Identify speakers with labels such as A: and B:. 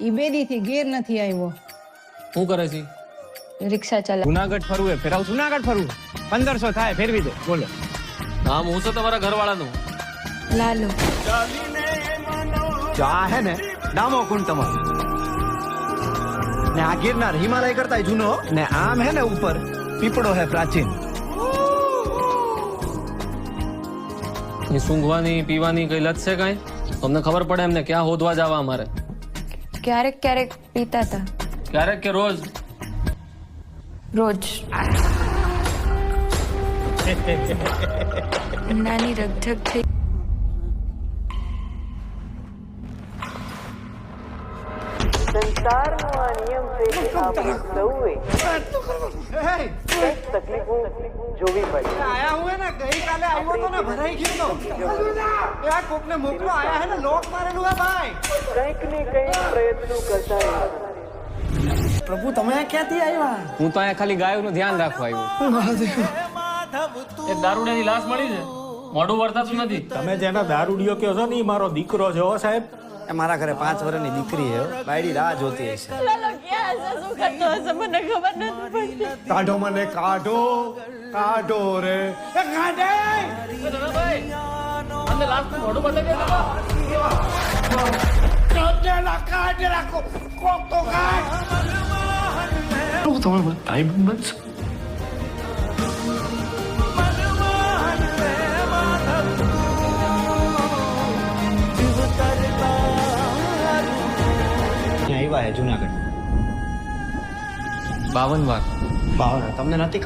A: ઈ બેદીથી ઘેર નથી આવ્યો.
B: શું કરે છે?
C: રિક્ષા ચલા.
D: જુનાગઢ ફરવું એ ફેરાવ. જુનાગઢ ફરવું 1500 થાય, ફેરવી દે. બોલો.
B: નામ હું છે તમારા ઘરવાળાનું?
C: લાલો.
E: જો આ હે ને ડામો કુંડ તમારો, ને આ ગિરનાર હિમાલય કરતા જૂનો, ને આમ હે ને ઉપર પીપળો હે પ્રાચીન.
B: એ સૂંઘવાની પીવાની કઈ લત છે કાંઈ? તમને ખબર પડે એમને ક્યાં હોદવા જવા અમારે?
C: ક્યારેક ક્યારેક પીતા હતા.
B: ક્યારેક કે રોજ?
C: રોજ. નાની રગઝગ થઈ.
F: સંસારનો આ નિયમ છે કે આપણે સૌએ તકલીફો જોવી પડે.
E: આયા હું હે ને ગઈકાલે આવ્યો તો ને ભરાઈ ગયો તો. આ કોકને મોકલો, આયા હે ને લોક મારેલું હે ભાઈ.
F: કંઈક ને કંઈક પ્રયત્નો કરતા રહેવા.
E: પ્રભુ તમે ક્યાંથી આવ્યા?
D: હું તો અહીંયા ખાલી ગાયોનું ધ્યાન રાખવા આવ્યો.
B: એક દારૂડિયાની લાશ મળી છે, મોઢું વર્તાતું નથી.
G: તમે જેના દારૂડિયો કહો છો ને, ઈ મારો દીકરો છે હો સાહેબ.
E: એ મારા ઘરે 5 વર્ષની દીકરી છે, બાયડી રાહ જોતી હશે. કાઢો મને, કાઢો કાઢો રે. એ કાઢે.
B: અને લાશનું મોઢું બતાવી દે.
E: કાઢેલા કાઢેલા કોક તો કાઢ.
G: તમે ટાઈમ બનશો.
E: આવ્યા હે જુનાગઢ
B: 52 વાર.
E: તમને નથી ખબર?